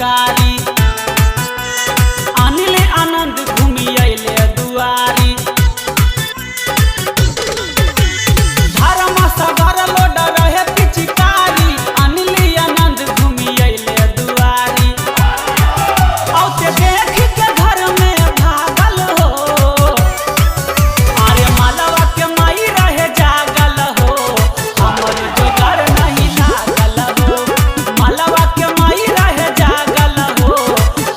पिचकारी। अनिल आनंद घूमी अइले दुआरी। धर्म सगर लोड रहे पिचकारी। अनिल आनंद घूमी अइले दुआरी। औते देख के घर में भागल हो। अरे मालवा के माई रहे जागल हो। हमर जोगाड़ नहीं लागल हो। मालवा के माई रहे जागल हो।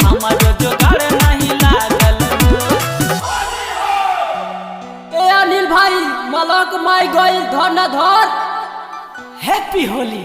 हमर जोगाड़ नहीं लागल हो। ए अनिल भाई मलक माई गई धन धर। हैप्पी होली।